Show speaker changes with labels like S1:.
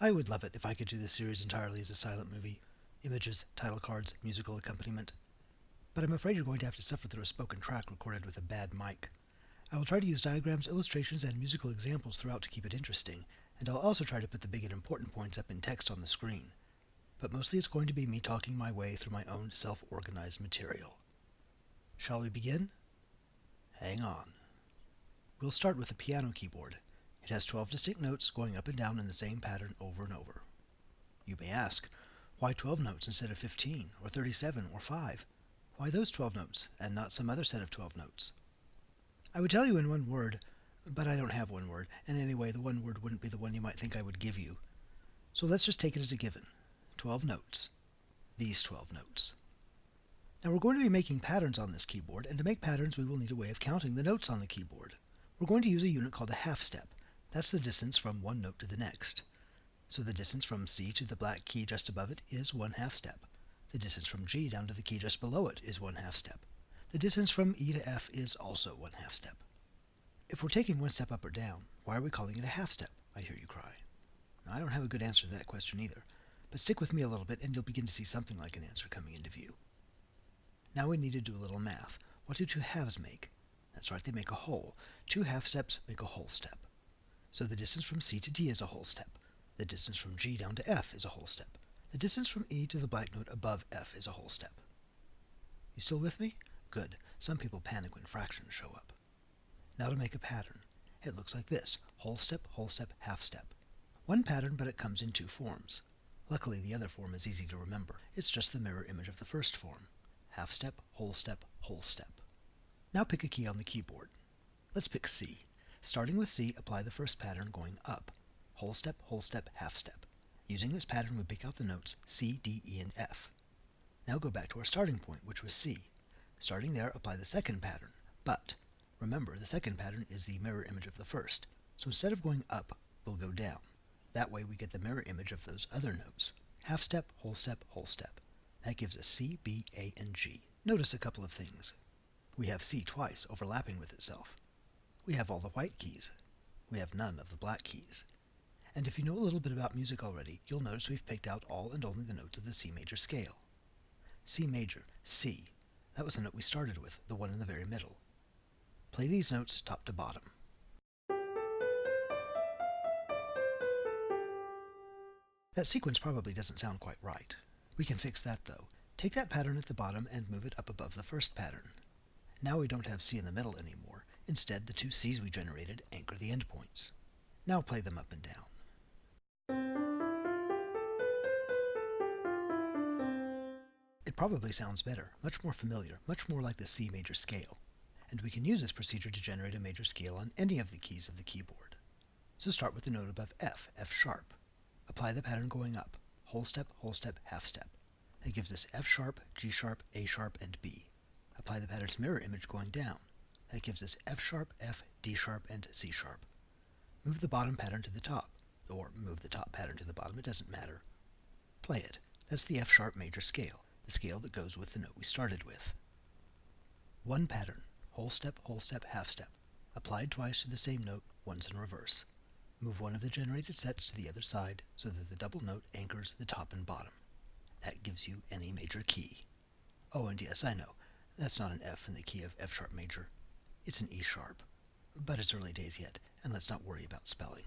S1: I would love it if I could do this series entirely as a silent movie. Images, title cards, musical accompaniment. But I'm afraid you're going to have to suffer through a spoken track recorded with a bad mic. I will try to use diagrams, illustrations, and musical examples throughout to keep it interesting, and I'll also try to put the big and important points up in text on the screen. But mostly it's going to be me talking my way through my own self-organized material. Shall we begin? Hang on. We'll start with the piano keyboard. It has 12 distinct notes going up and down in the same pattern over and over. You may ask, why 12 notes instead of 15, or 37, or 5? Why those 12 notes, and not some other set of 12 notes? I would tell you in one word, but I don't have one word, and anyway, the one word wouldn't be the one you might think I would give you. So let's just take it as a given. 12 notes. These 12 notes. Now we're going to be making patterns on this keyboard, and to make patterns we will need a way of counting the notes on the keyboard. We're going to use a unit called a half step. That's the distance from one note to the next. So the distance from C to the black key just above it is 1/2 step. The distance from G down to the key just below it is 1/2 step. The distance from E to F is also 1/2 step. If we're taking one step up or down, why are we calling it a half step? I hear you cry. Now, I don't have a good answer to that question either, but stick with me a little bit and you'll begin to see something like an answer coming into view. Now we need to do a little math. What do two halves make? That's right, they make a whole. 2 half steps make a whole step. So the distance from C to D is a whole step. The distance from G down to F is a whole step. The distance from E to the black note above F is a whole step. You still with me? Good. Some people panic when fractions show up. Now to make a pattern. It looks like this: whole step, half step. One pattern, but it comes in two forms. Luckily, the other form is easy to remember. It's just the mirror image of the first form. Half step, whole step, whole step. Now pick a key on the keyboard. Let's pick C. Starting with C, apply the first pattern going up. Whole step, half step. Using this pattern, we pick out the notes C, D, E, and F. Now go back to our starting point, which was C. Starting there, apply the second pattern, but remember, the second pattern is the mirror image of the first, so instead of going up, we'll go down. That way we get the mirror image of those other notes. Half step, whole step, whole step. That gives us C, B, A, and G. Notice a couple of things. We have C twice, overlapping with itself. We have all the white keys. We have none of the black keys. And if you know a little bit about music already, you'll notice we've picked out all and only the notes of the C major scale. C major, C. That was the note we started with, the one in the very middle. Play these notes top to bottom. That sequence probably doesn't sound quite right. We can fix that though. Take that pattern at the bottom and move it up above the first pattern. Now we don't have C in the middle anymore. Instead, the two C's we generated anchor the endpoints. Now play them up and down. It probably sounds better, much more familiar, much more like the C major scale. And we can use this procedure to generate a major scale on any of the keys of the keyboard. So start with the note above F, F sharp. Apply the pattern going up, whole step, half step. That gives us F sharp, G sharp, A sharp, and B. Apply the pattern's mirror image going down. That gives us F sharp, F, D sharp, and C sharp. Move the bottom pattern to the top, or move the top pattern to the bottom, it doesn't matter. Play it. That's the F sharp major scale, the scale that goes with the note we started with. One pattern, whole step, half step, applied twice to the same note, once in reverse. Move one of the generated sets to the other side so that the double note anchors the top and bottom. That gives you any major key. Oh, and yes, I know, that's not an F in the key of F sharp major. It's an E sharp. But it's early days yet, and let's not worry about spelling.